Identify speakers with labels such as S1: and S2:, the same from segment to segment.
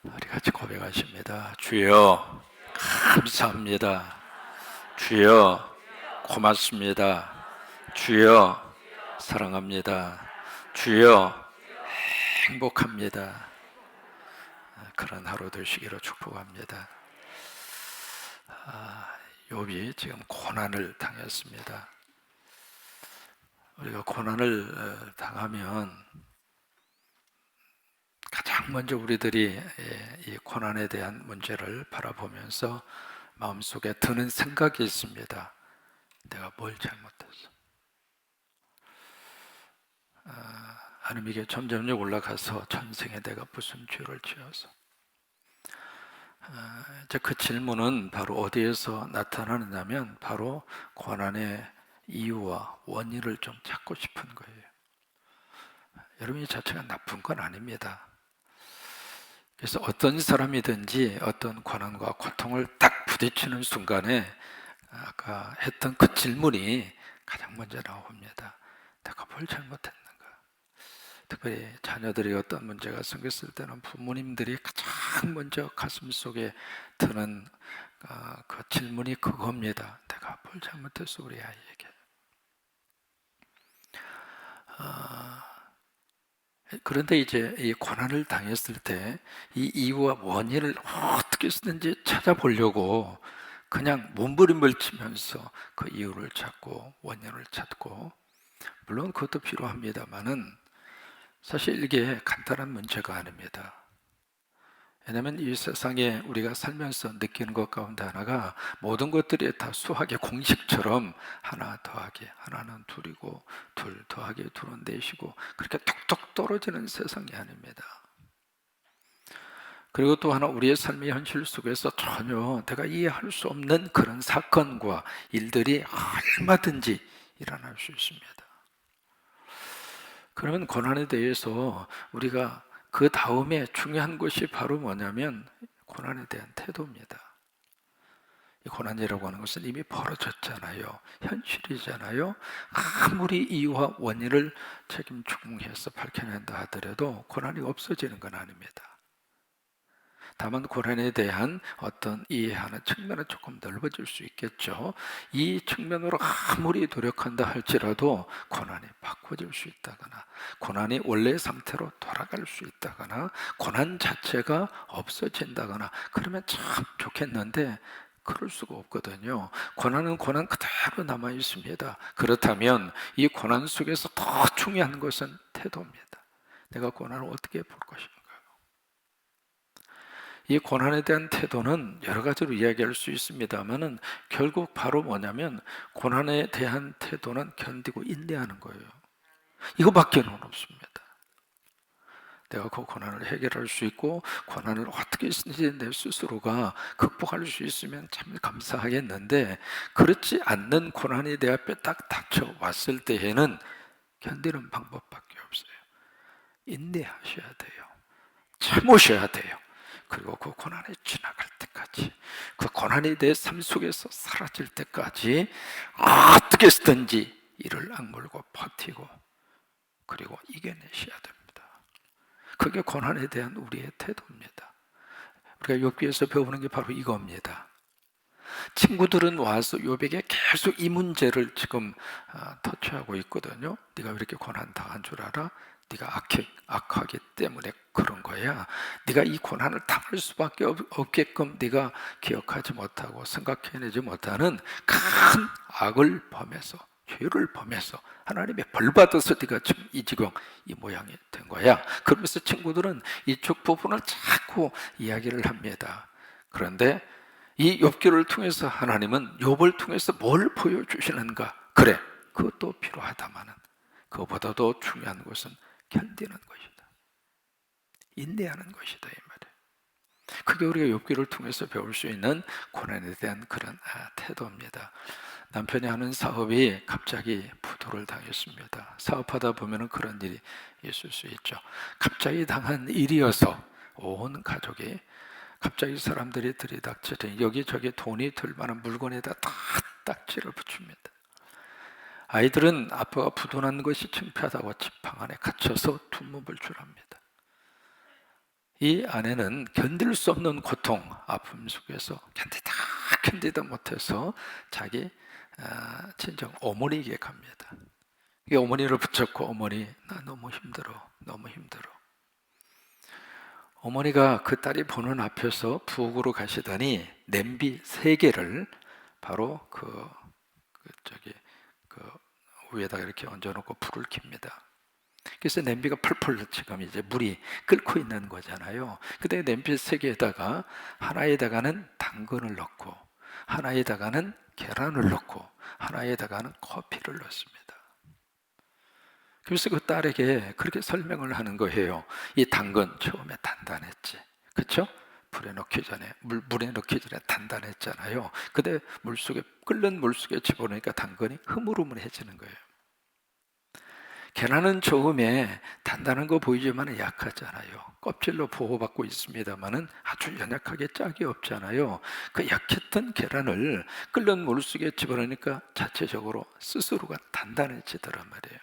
S1: 우리 같이 고백하십니다. 주여 감사합니다. 주여 고맙습니다. 주여 사랑합니다. 주여 행복합니다. 그런 하루 되시기를 축복합니다. 욥이 지금 고난을 당했습니다. 우리가 고난을 당하면 가장 먼저 우리들이 이 고난에 대한 문제를 바라보면서 마음속에 드는 생각이 있습니다. 내가 뭘 잘못했어? 하나님, 이게 점점 올라가서 전생에 내가 무슨 죄를 지어서, 이제 그 질문은 바로 어디에서 나타나느냐면 바로 고난의 이유와 원인을 좀 찾고 싶은 거예요. 여러분, 이 자체가 나쁜 건 아닙니다. 그래서 어떤 사람이든지 어떤 고난과 고통을 딱 부딪히는 순간에 아까 했던 그 질문이 가장 먼저 나옵니다. 내가 뭘 잘못했는가? 특별히 자녀들이 어떤 문제가 생겼을 때는 부모님들이 가장 먼저 가슴속에 드는 그 질문이 그겁니다. 내가 뭘 잘못했어 우리 아이에게. 그런데 이제 이 고난을 당했을 때 이 이유와 원인을 어떻게 쓰든지 찾아보려고 그냥 몸부림을 치면서 그 이유를 찾고 원인을 찾고, 물론 그것도 필요합니다만은 사실 이게 간단한 문제가 아닙니다. 왜냐하면 이 세상에 우리가 살면서 느끼는 것 가운데 하나가 모든 것들이 다 수학의 공식처럼 하나 더하기 하나는 둘이고 둘 더하기 둘은 넷이고 그렇게 톡톡 떨어지는 세상이 아닙니다. 그리고 또 하나, 우리의 삶의 현실 속에서 전혀 내가 이해할 수 없는 그런 사건과 일들이 얼마든지 일어날 수 있습니다. 그러면 고난에 대해서 우리가 그 다음에 중요한 것이 바로 뭐냐면 고난에 대한 태도입니다. 이 고난이라고 하는 것은 이미 벌어졌잖아요. 현실이잖아요. 아무리 이유와 원인을 책임중해서 밝혀낸다 하더라도 고난이 없어지는 건 아닙니다. 다만 고난에 대한 어떤 이해하는 측면은 조금 넓어질 수 있겠죠. 이 측면으로 아무리 노력한다 할지라도 고난이 바꿔질 수 있다거나 고난이 원래 상태로 돌아갈 수 있다거나 고난 자체가 없어진다거나 그러면 참 좋겠는데 그럴 수가 없거든요. 고난은 고난 그대로 남아 있습니다. 그렇다면 이 고난 속에서 더 중요한 것은 태도입니다. 내가 고난을 어떻게 볼 것인가? 이 고난에 대한 태도는 여러 가지로 이야기할 수 있습니다만은 결국 바로 뭐냐면 고난에 대한 태도는 견디고 인내하는 거예요. 이거밖에는 없습니다. 내가 그 고난을 해결할 수 있고 고난을 어떻게 해서든지 내 스스로가 극복할 수 있으면 참 감사하겠는데, 그렇지 않는 고난이 내 앞에 딱 닥쳐왔을 때에는 견디는 방법밖에 없어요. 인내하셔야 돼요. 참으셔야 돼요. 그리고 그 고난이 지나갈 때까지, 그 고난이 내 삶 속에서 사라질 때까지 어떻게 쓰든지 이를 악물고 버티고 그리고 이겨내셔야 됩니다. 그게 고난에 대한 우리의 태도입니다. 우리가 욥기에서 배우는 게 바로 이겁니다. 친구들은 와서 욥에게 계속 이 문제를 지금 터치하고 있거든요. 네가 왜 이렇게 고난 당한 줄 알아? 네가 악하기 때문에 그런 거야. 네가 이 고난을 당할 수밖에 없게끔 네가 기억하지 못하고 생각해내지 못하는 큰 악을 범해서, 죄를 범해서 하나님의 벌 받아서 네가 지금 이 지경 이 모양이 된 거야. 그러면서 친구들은 이쪽 부분을 자꾸 이야기를 합니다. 그런데 이 욥기를 통해서 하나님은 욥을 통해서 뭘 보여주시는가? 그래, 그것도 필요하다마는 그것보다도 중요한 것은 견디는 것이다. 인내하는 것이다, 이 말이에요. 그게 우리가 욥기를 통해서 배울 수 있는 고난에 대한 그런 태도입니다. 남편이 하는 사업이 갑자기 부도를 당했습니다. 사업하다 보면 그런 일이 있을 수 있죠. 갑자기 당한 일이어서 온 가족이, 갑자기 사람들이 들이닥치더니 여기저기 돈이 들 만한 물건에다 다 딱지를 붙입니다. 아이들은 아빠가 부도난 것이 창피하다고 집 방 안에 갇혀서 tumub을 출합니다. 이 아내는 견딜 수 없는 고통, 아픔 속에서 견디다 못해서 자기 친정 어머니에게 갑니다. 이 어머니를 붙잡고, 어머니, 나 너무 힘들어, 너무 힘들어. 어머니가 그 딸이 보는 앞에서 부엌으로 가시더니 냄비 3개를 바로 그 위에다가 이렇게 얹어놓고 불을 켭니다. 그래서 냄비가 펄펄 지금 이제 물이 끓고 있는 거잖아요. 그때 냄비 3개에다가 하나에다가는 당근을 넣고, 하나에다가는 계란을 넣고, 하나에다가는 커피를 넣습니다. 그래서 그 딸에게 그렇게 설명을 하는 거예요. 이 당근 처음에 단단했지, 그렇죠? 물에 넣기 전에 단단했잖아요. 근데 끓는 물 속에 집어넣으니까 당근이 흐물흐물해지는 거예요. 계란은 처음에 단단한 거 보이지만 약하잖아요. 껍질로 보호받고 있습니다만은 아주 연약하게 짝이 없잖아요. 그 약했던 계란을 끓는 물 속에 집어넣으니까 자체적으로 스스로가 단단해지더란 말이에요.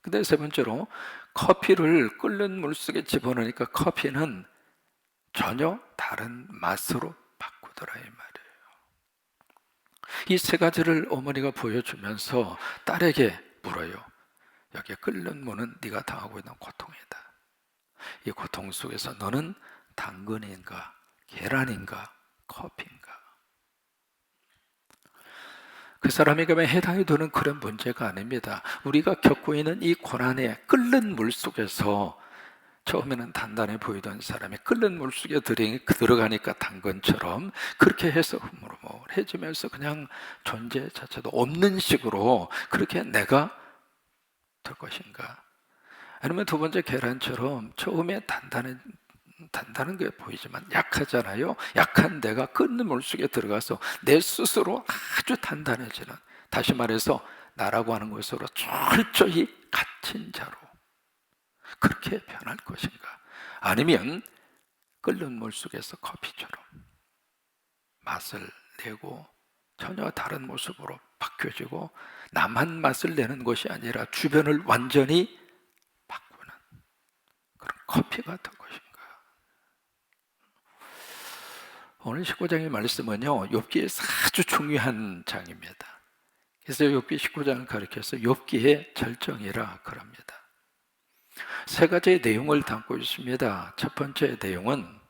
S1: 근데 3번째로, 커피를 끓는 물 속에 집어넣으니까 커피는 전혀 다른 맛으로 바꾸더라 이 말이에요. 이 3가지를 어머니가 보여주면서 딸에게 물어요. 여기에 끓는 물은 네가 당하고 있는 고통이다. 이 고통 속에서 너는 당근인가, 계란인가, 커피인가? 그 사람에게 해당이 되는 그런 문제가 아닙니다. 우리가 겪고 있는 이 고난의 끓는 물 속에서 처음에는 단단해 보이던 사람이 끓는 물 속에 들어가니까 당근처럼 그렇게 해서 흐물흐물해지면서 그냥 존재 자체도 없는 식으로 그렇게 내가 될 것인가? 아니면 2번째 계란처럼 처음에 단단한 게 보이지만 약하잖아요. 약한 내가 끓는 물 속에 들어가서 내 스스로 아주 단단해지는, 다시 말해서 나라고 하는 것으로 철저히 갇힌 자로 그렇게 변할 것인가? 아니면 끓는 물 속에서 커피처럼 맛을 내고 전혀 다른 모습으로 바뀌어지고 나만 맛을 내는 것이 아니라 주변을 완전히 바꾸는 그런 커피가 될 것인가? 오늘 19장의 말씀은요, 욥기에서 아주 중요한 장입니다. 그래서 욥기 19장을 가리켜서 욥기의 절정이라 그럽니다. 3가지의 내용을 담고 있습니다. 첫 번째 내용은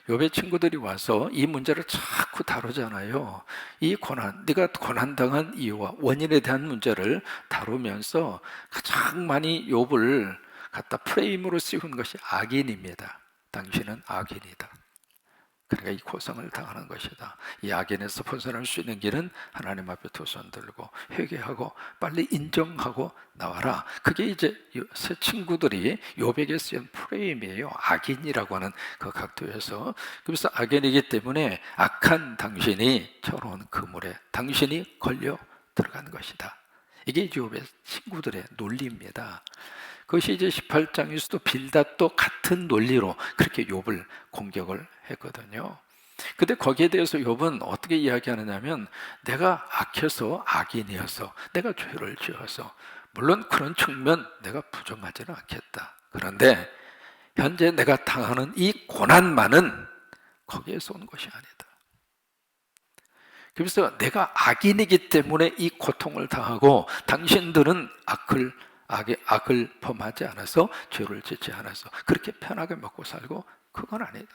S1: 욥의 친구들이 와서 이 문제를 자꾸 다루잖아요. 이 고난, 네가 고난당한 이유와 원인에 대한 문제를 다루면서 가장 많이 욥을 갖다 프레임으로 씌운 것이 악인입니다. 당신은 악인이다. 그러니까 이 고성을 당하는 것이다. 이 악인에서 벗어날 수 있는 길은 하나님 앞에 두 손 들고 회개하고 빨리 인정하고 나와라. 그게 이제 새 친구들이 욥에게 쓰인 프레임이에요. 악인이라고 하는 그 각도에서. 그래서 악인이기 때문에 악한 당신이 쳐놓은 그물에 당신이 걸려 들어간 것이다. 이게 욥의 친구들의 논리입니다. 그것이 이제 18장에서도 빌닷도 같은 논리로 그렇게 욥을 공격을 했거든요. 근데 거기에 대해서 욥은 어떻게 이야기하느냐면, 내가 악해서 악인이어서 내가 죄를 지어서, 물론 그런 측면 내가 부정하지는 않겠다. 그런데 현재 내가 당하는 이 고난만은 거기에서 온 것이 아니다. 그래서 내가 악인이기 때문에 이 고통을 당하고 당신들은 악을 범하지 않아서, 죄를 짓지 않아서 그렇게 편하게 먹고 살고, 그건 아니다.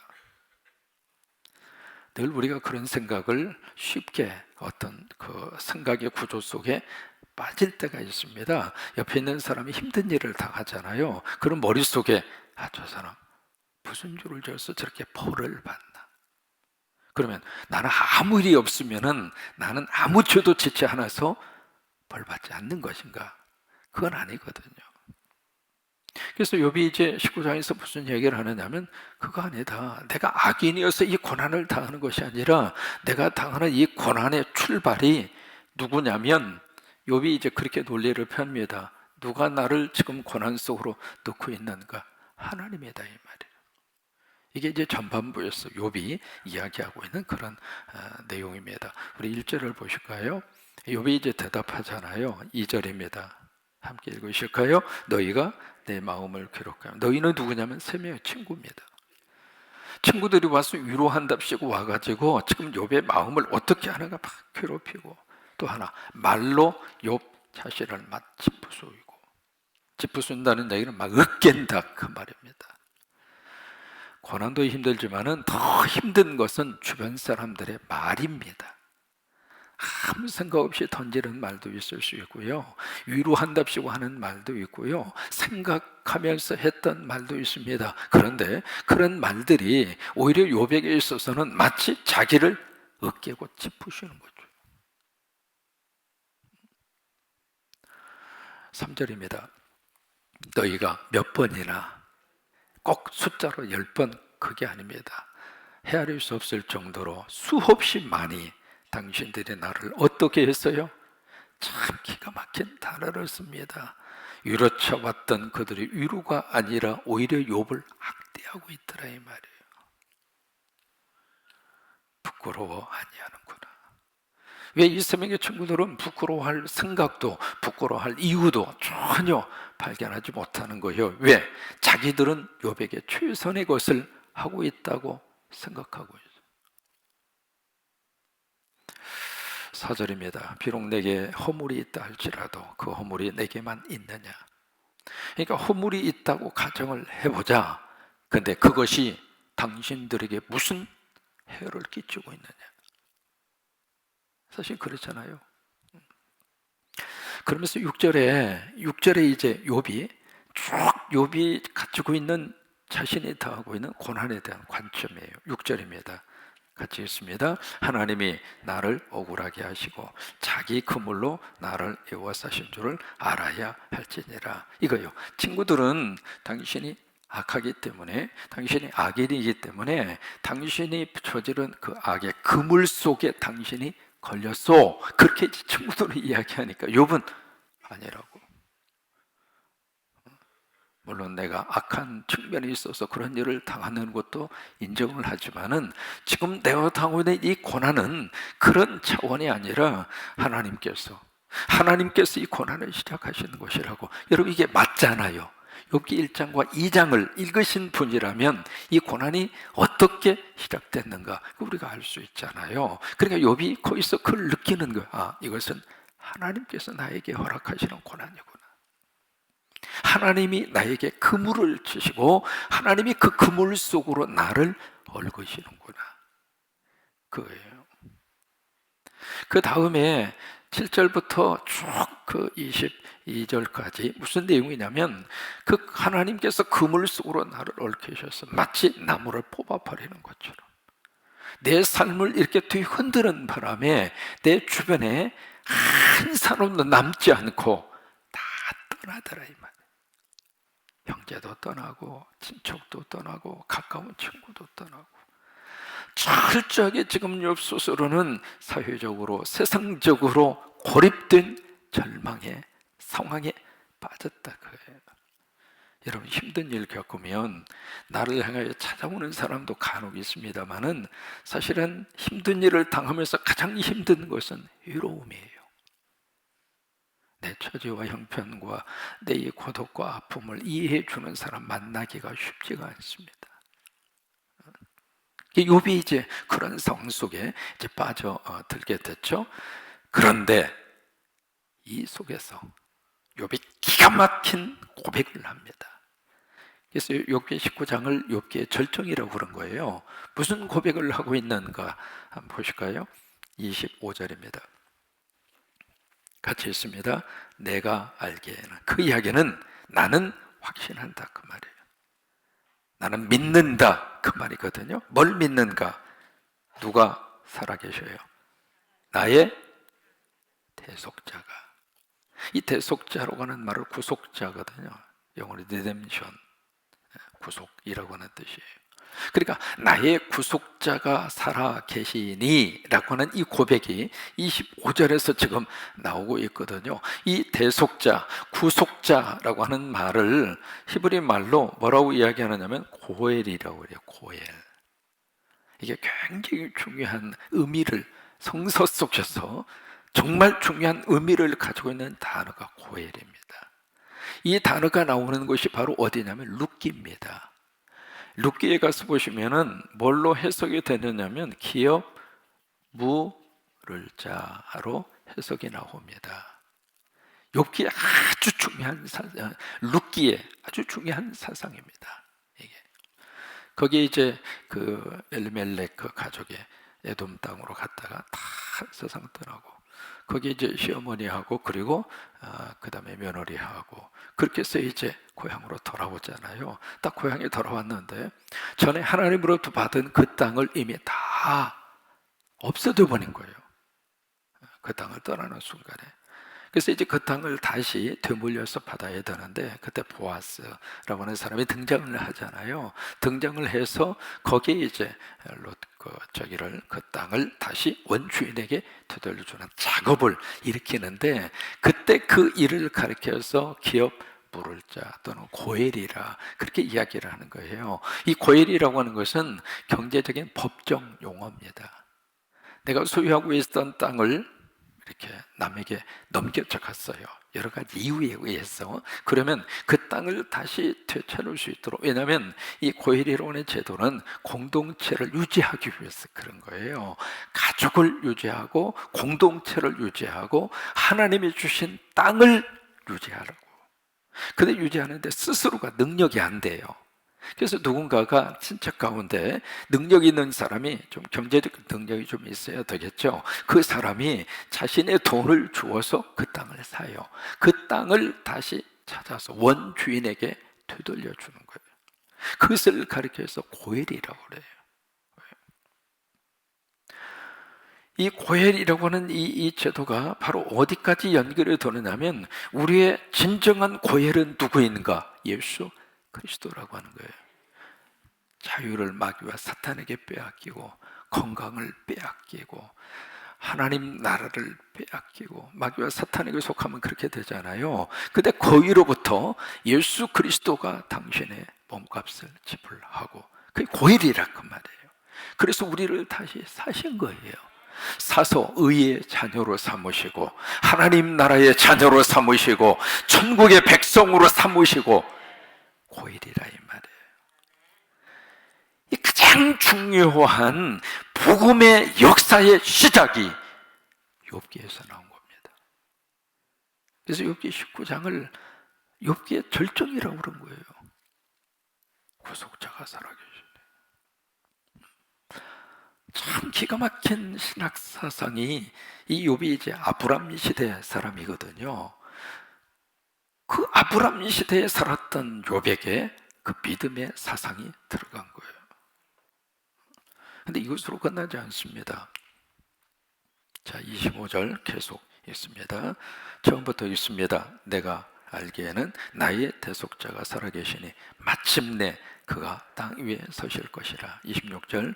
S1: 늘 우리가 그런 생각을 쉽게 어떤 그 생각의 구조 속에 빠질 때가 있습니다. 옆에 있는 사람이 힘든 일을 당하잖아요. 그럼 머릿속에 저 사람 무슨 죄를 지어서 저렇게 벌을 받나? 그러면 나는 아무 일이 없으면은, 나는 아무 죄도 짓지 않아서 벌 받지 않는 것인가? 그건 아니거든요. 그래서 욥이 이제 19장에서 무슨 얘기를 하느냐면, 그거 아니다. 내가 악인이어서 이 고난을 당하는 것이 아니라 내가 당하는 이 고난의 출발이 누구냐면, 욥이 이제 그렇게 논리를 펴니다. 누가 나를 지금 고난 속으로 넣고 있는가? 하나님이다 이 말이에요. 이게 이제 전반부에서 욥이 이야기하고 있는 그런 내용입니다. 우리 1절을 보실까요? 욥이 이제 대답하잖아요. 2절입니다. 함께 읽으실까요? 너희가 내 마음을 괴롭게 하면, 너희는 누구냐면 3명의 친구입니다. 친구들이 와서 위로한답시고 와가지고 지금 욥의 마음을 어떻게 하는가 막 괴롭히고, 또 하나 말로 욥 자신을 막 짚어쓰고, 짚어쓴다는 얘기는 막 으깬다 그 말입니다. 고난도 힘들지만은 더 힘든 것은 주변 사람들의 말입니다. 아무 생각 없이 던지는 말도 있을 수 있고요, 위로한답시고 하는 말도 있고요, 생각하면서 했던 말도 있습니다. 그런데 그런 말들이 오히려 욥에게 있어서는 마치 자기를 으깨고 짚으시는 거죠. 3절입니다. 너희가 몇 번이나, 꼭 숫자로 10번, 그게 아닙니다. 헤아릴 수 없을 정도로 수없이 많이 당신들이 나를 어떻게 했어요? 참 기가 막힌 단어를 씁니다. 위로쳐봤던 그들이 위로가 아니라 오히려 욥을 학대하고 있더라 이 말이에요. 부끄러워 아니하는구나. 왜 이스라엘 친구들은 부끄러워할 생각도 부끄러워할 이유도 전혀 발견하지 못하는 거예요? 왜? 자기들은 욥에게 최선의 것을 하고 있다고 생각하고 있어요. 4절입니다. 비록 내게 허물이 있다 할지라도 그 허물이 내게만 있느냐. 그러니까 허물이 있다고 가정을 해보자. 근데 그것이 당신들에게 무슨 해를 끼치고 있느냐. 사실 그렇잖아요. 그러면서 6절에 이제 욥이 쭉 욥이 가지고 있는, 자신이 당하고 있는 고난에 대한 관점이에요. 6절입니다. 같이 읽습니다. 하나님이 나를 억울하게 하시고 자기 그물로 나를 애워싸신 줄을 알아야 할지니라. 이거요. 친구들은 당신이 악하기 때문에, 당신이 악인이기 때문에 당신이 저지른 그 악의 그물 속에 당신이 걸렸어. 그렇게 친구들은 이야기하니까 욥은 아니라고. 물론 내가 악한 측면이 있어서 그런 일을 당하는 것도 인정을 하지만은 지금 내가 당하고 있는 이 고난은 그런 차원이 아니라 하나님께서 이 고난을 시작하시는 것이라고. 여러분 이게 맞잖아요. 욥기 1장과 2장을 읽으신 분이라면 이 고난이 어떻게 시작됐는가 우리가 알 수 있잖아요. 그러니까 욥이 거기서 그걸 느끼는 거야. 아, 이것은 하나님께서 나에게 허락하시는 고난이구나. 하나님이 나에게 그물을 치시고 하나님이 그 그물 속으로 나를 얽으시는구나. 그거예요. 그 다음에 7절부터 쭉 그 22절까지 무슨 내용이냐면 그 하나님께서 그물 속으로 나를 얽히셔서 마치 나무를 뽑아버리는 것처럼 내 삶을 이렇게 뒤흔드는 바람에 내 주변에 한 사람도 남지 않고 다 떠나더라 이 말. 형제도 떠나고 친척도 떠나고 가까운 친구도 떠나고 철저하게 지금 욥 스스로는 사회적으로 세상적으로 고립된 절망의 상황에 빠졌다 그거예요. 여러분 힘든 일 겪으면 나를 향하여 찾아오는 사람도 간혹 있습니다만은 사실은 힘든 일을 당하면서 가장 힘든 것은 외로움이에요. 내 처지와 형편과 내 고독과 아픔을 이해해 주는 사람 만나기가 쉽지가 않습니다. 욥이 이제 그런 상황 속에 이제 빠져들게 됐죠. 그런데 이 속에서 욥이 기가 막힌 고백을 합니다. 그래서 욥기 19장을 욥기의 절정이라고 그런 거예요. 무슨 고백을 하고 있는가 한번 보실까요? 25절입니다. 같이 읽습니다. 내가 알기에는, 그 이야기는 나는 확신한다 그 말이에요. 나는 믿는다 그 말이거든요. 뭘 믿는가? 누가 살아계셔요? 나의 대속자가. 이 대속자라고 하는 말을 구속자거든요. 영어로 redemption, 구속이라고 하는 뜻이에요. 그러니까 나의 구속자가 살아계시니 라고 하는 이 고백이 25절에서 지금 나오고 있거든요. 이 대속자, 구속자라고 하는 말을 히브리 말로 뭐라고 이야기하느냐면 고엘이라고 해요. 고엘. 이게 굉장히 중요한 의미를, 성서 속에서 정말 중요한 의미를 가지고 있는 단어가 고엘입니다. 이 단어가 나오는 곳이 바로 어디냐면 룻기입니다. 룻기에 가서 보시면은 뭘로 해석이 되느냐면 기업 무를 자로 해석이 나옵니다. 욥기에 아주 중요한 룻기에 아주 중요한 사상입니다. 이게 거기에 이제 그 엘리멜렉 그 가족의 에돔 땅으로 갔다가 다 세상 떠나고 거기 이제 시어머니하고 그리고 그 다음에 며느리하고 그렇게 해서 이제 고향으로 돌아오잖아요. 딱 고향에 돌아왔는데 전에 하나님으로부터 받은 그 땅을 이미 다 없어져 버린 거예요. 그 땅을 떠나는 순간에. 그래서 이제 그 땅을 다시 되물려서 받아야 되는데 그때 보아스라고 하는 사람이 등장을 하잖아요. 등장을 해서 거기에 이제 그 땅을 다시 원주인에게 되돌려주는 작업을 일으키는데 그때 그 일을 가리켜서 기업 물을 자 또는 고엘이라 그렇게 이야기를 하는 거예요. 이 고엘이라고 하는 것은 경제적인 법정 용어입니다. 내가 소유하고 있었던 땅을 이렇게 남에게 넘겨져갔어요. 여러 가지 이유에 의해서. 그러면 그 땅을 다시 되찾을 수 있도록, 왜냐하면 이 고엘이라는 제도는 공동체를 유지하기 위해서 그런 거예요. 가족을 유지하고 공동체를 유지하고 하나님이 주신 땅을 유지하라고. 근데 유지하는데 스스로가 능력이 안 돼요. 그래서 누군가가 친척 가운데 능력 있는 사람이 좀 경제적 능력이 좀 있어야 되겠죠. 그 사람이 자신의 돈을 주어서 그 땅을 사요. 그 땅을 다시 찾아서 원주인에게 되돌려 주는 거예요. 그것을 가리켜서 고엘이라고 그래요. 이 고엘이라고 하는 이 제도가 바로 어디까지 연결이 되느냐면 우리의 진정한 고엘은 누구인가? 예수 그리스도라고 하는 거예요. 자유를 마귀와 사탄에게 빼앗기고 건강을 빼앗기고 하나님 나라를 빼앗기고 마귀와 사탄에게 속하면 그렇게 되잖아요. 근데 거기로부터 예수 그리스도가 당신의 몸값을 지불하고 그게 고일이란 말이에요. 그래서 우리를 다시 사신 거예요. 사서 의의 자녀로 삼으시고 하나님 나라의 자녀로 삼으시고 천국의 백성으로 삼으시고 고일이라 이 말이에요. 이 가장 중요한 복음의 역사의 시작이 욥기에서 나온 겁니다. 그래서 욥기 19장을 욥기의 절정이라고 그런 거예요. 구속자가 살아계시네. 참 기가 막힌 신학 사상이 이 욥이 이제 아브람 시대 사람이거든요. 그 아브람 시대에 살았던 욥에게 그 믿음의 사상이 들어간 거예요. 근데 이것으로 끝나지 않습니다. 자, 25절 계속 있습니다. 처음부터 있습니다. 내가 알기에는 나의 대속자가 살아계시니 마침내 그가 땅 위에 서실 것이라. 26절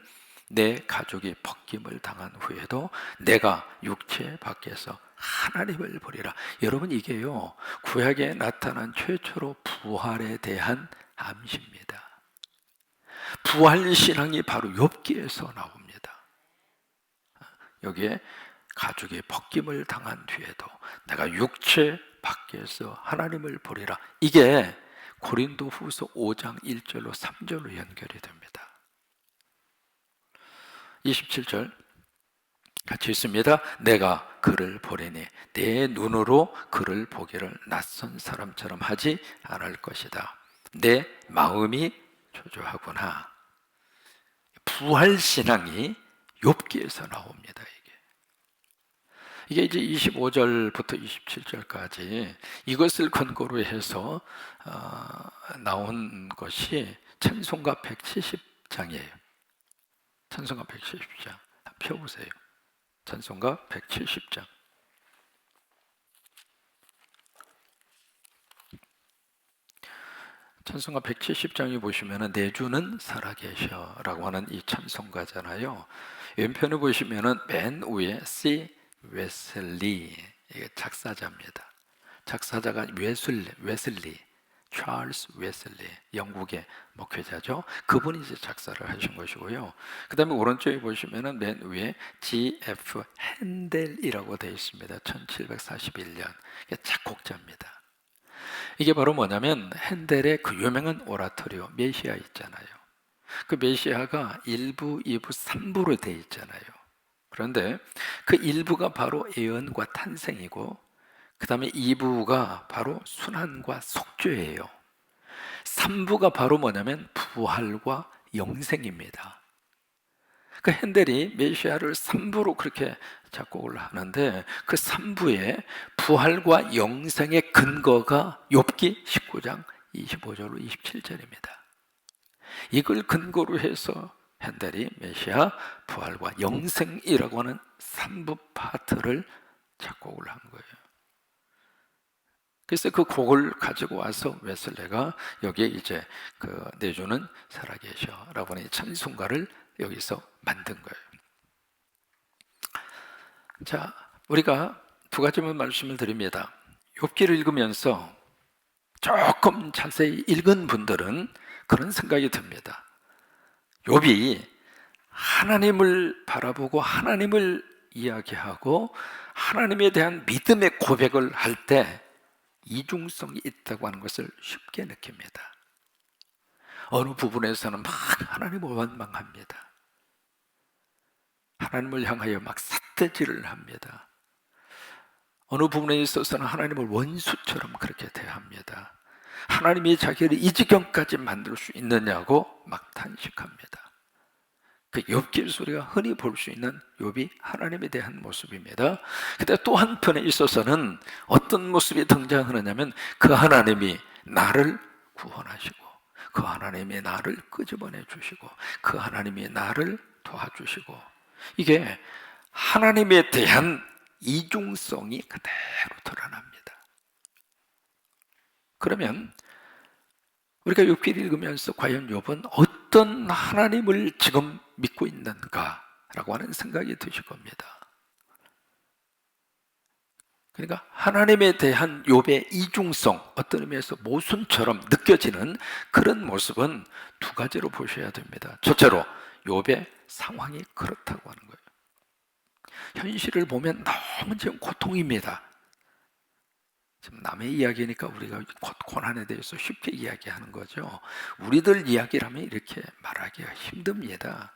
S1: 내 가족이 벗김을 당한 후에도 내가 육체 밖에서 하나님을 보리라. 여러분 이게요 구약에 나타난 최초로 부활에 대한 암시입니다. 부활신앙이 바로 욥기에서 나옵니다. 여기에 가족의 벗김을 당한 뒤에도 내가 육체 밖에서 하나님을 보리라. 이게 고린도후서 5장 1절로 3절로 연결이 됩니다. 27절 같이 있습니다. 내가 그를 보리니 내 눈으로 그를 보기를 낯선 사람처럼 하지 않을 것이다. 내 마음이 초조하구나. 부활신앙이 욥기에서 나옵니다. 이게 이제 25절부터 27절까지 이것을 근거로 해서 나온 것이 찬송가 170장이에요. 찬송가 170장 펴보세요. 찬송가 170장. 찬송가 170장에 보시면은 내 주는 살아계셔라고 하는 이 찬송가잖아요. 왼편에 보시면은 맨 위에 C 웨슬리, 이게 작사자입니다. 작사자가 웨슬리, 찰스 웨슬리, 영국의 목회자죠. 그분이 이제 작사를 하신 것이고요. 그 다음에 오른쪽에 보시면은 맨 위에 G.F. 핸델이라고 되어 있습니다. 1741년 작곡자입니다. 이게 바로 뭐냐면 핸델의 그 유명한 오라토리오 메시아 있잖아요. 그 메시아가 1부, 2부, 3부로 되어 있잖아요. 그런데 그 1부가 바로 예언과 탄생이고 그 다음에 2부가 바로 순환과 속죄예요. 3부가 바로 뭐냐면 부활과 영생입니다. 그 핸델이 메시아를 3부로 그렇게 작곡을 하는데 그 3부의 부활과 영생의 근거가 욥기 19장 25절로 27절입니다. 이걸 근거로 해서 핸델이 메시아 부활과 영생이라고 하는 3부 파트를 작곡을 한 거예요. 그래서 그 곡을 가지고 와서 웨슬레가 여기에 이제 그 내주는 살아계셔 라고 하는 찬송가를 여기서 만든 거예요. 자, 우리가 두 가지만 말씀을 드립니다. 욥기를 읽으면서 조금 자세히 읽은 분들은 그런 생각이 듭니다. 욥이 하나님을 바라보고 하나님을 이야기하고 하나님에 대한 믿음의 고백을 할 때 이중성이 있다고 하는 것을 쉽게 느낍니다. 어느 부분에서는 막 하나님을 원망합니다. 하나님을 향하여 막 삿대질을 합니다. 어느 부분에 있어서는 하나님을 원수처럼 그렇게 대합니다. 하나님이 자기를 이 지경까지 만들 수 있느냐고 막 탄식합니다. 그 욥기 소리가 흔히 볼 수 있는 욥이 하나님에 대한 모습입니다. 근데 또 한편에 있어서는 어떤 모습이 등장하느냐면 그 하나님이 나를 구원하시고 그 하나님이 나를 끄집어내 주시고 그 하나님이 나를 도와주시고 이게 하나님에 대한 이중성이 그대로 드러납니다. 그러면 우리가 욥기를 읽으면서 과연 욥은 어떤 하나님을 지금 믿고 있는가라고 하는 생각이 드실 겁니다. 그러니까 하나님에 대한 욥의 이중성, 어떤 의미에서 모순처럼 느껴지는 그런 모습은 두 가지로 보셔야 됩니다. 첫째로 욥의 상황이 그렇다고 하는 거예요. 현실을 보면 너무 지금 고통입니다. 지금 남의 이야기니까 우리가 고난에 대해서 쉽게 이야기하는 거죠. 우리들 이야기라면 이렇게 말하기가 힘듭니다.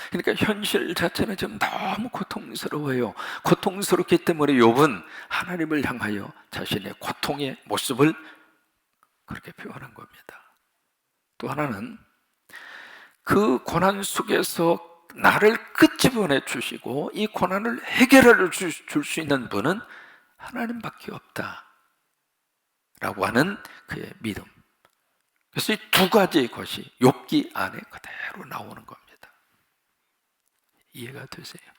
S1: 그러니까 현실 자체는 지금 너무 고통스러워요. 고통스럽기 때문에 욥은 하나님을 향하여 자신의 고통의 모습을 그렇게 표현한 겁니다. 또 하나는 그 고난 속에서 나를 끄집어내 주시고 이 고난을 해결해 줄 수 있는 분은 하나님밖에 없다 라고 하는 그의 믿음. 그래서 이 두 가지의 것이 욥기 안에 그대로 나오는 겁니다. 이해가 되세요?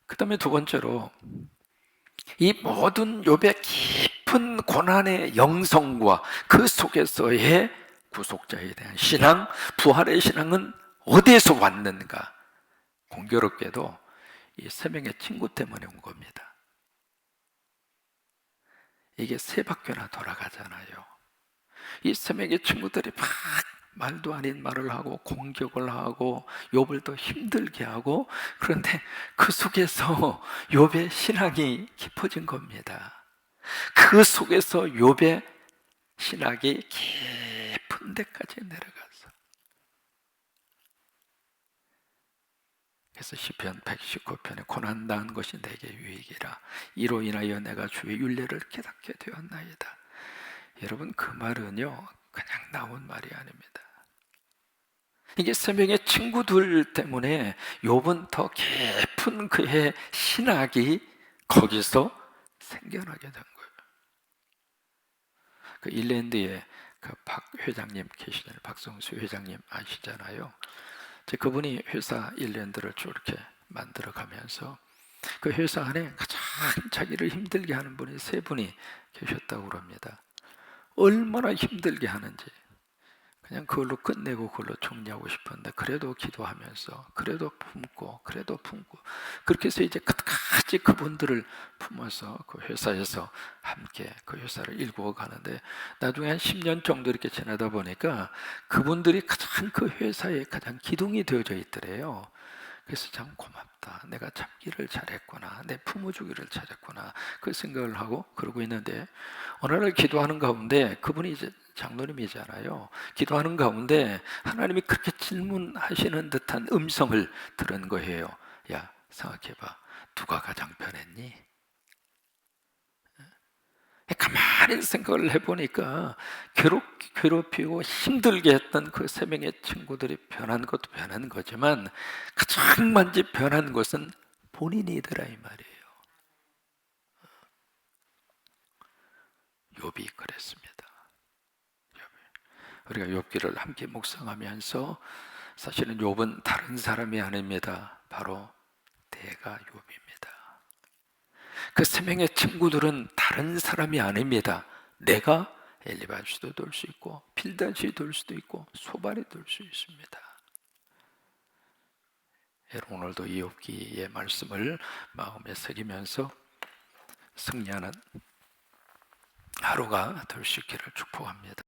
S1: 그 다음에 두 번째로 이 모든 욥의 깊은 고난의 영성과 그 속에서의 구속자에 대한 신앙, 부활의 신앙은 어디에서 왔는가? 공교롭게도 이 세 명의 친구 때문에 온 겁니다. 이게 세 바퀴나 돌아가잖아요. 이 세 명의 친구들이 막 말도 아닌 말을 하고 공격을 하고 욥을 더 힘들게 하고, 그런데 그 속에서 욥의 신앙이 깊어진 겁니다. 그 속에서 욥의 신학이 깊은 데까지 내려가서, 그래서 시편 119편에 고난당한 것이 내게 유익이라 이로 인하여 내가 주의 율례를 깨닫게 되었나이다. 여러분, 그 말은요 그냥 나온 말이 아닙니다. 이게 세 명의 친구들 때문에 욥은 더 깊은 그의 신학이 거기서 생겨나게 된 거예요. 그 일랜드에 그 박 회장님 계시잖아요. 박성수 회장님 아시잖아요. 그분이 회사 일랜드를 쭉 이렇게 만들어 가면서 그 회사 안에 가장 자기를 힘들게 하는 분이 세 분이 계셨다고 그럽니다. 얼마나 힘들게 하는지 그냥 그걸로 끝내고 그걸로 정리하고 싶었는데, 그래도 기도하면서 그래도 품고 그렇게 해서 이제 끝까지 그분들을 품어서 그 회사에서 함께 그 회사를 일구어 가는데, 나중에 한 10년 정도 이렇게 지나다 보니까 그분들이 가장 그 회사에 가장 기둥이 되어져 있더래요. 그래서 참 고맙다. 내가 잡기를 잘했구나. 내 품어주기를 잘했구나. 그 생각을 하고 그러고 있는데 어느 날 기도하는 가운데 그분이 이제 장로님이잖아요. 기도하는 가운데 하나님이 그렇게 질문하시는 듯한 음성을 들은 거예요. 야, 생각해봐. 누가 가장 변했니? 가만히 생각을 해보니까 괴롭히고 힘들게 했던 그 세 명의 친구들이 변한 것도 변한 거지만 가장 먼저 변한 것은 본인이더라 이 말이에요. 욥이 그랬습니다. 우리가 욥기를 함께 묵상하면서 사실은 욥은 다른 사람이 아닙니다. 바로 내가 욥입니다. 그 세 명의 친구들은 다른 사람이 아닙니다. 내가 엘리바시도 돌 수 있고 빌다시 돌 수도 있고 소발이 돌 수 있습니다. 여러분 오늘도 이 욥기의 말씀을 마음에 새기면서 승리하는 하루가 될 수 있기를 축복합니다.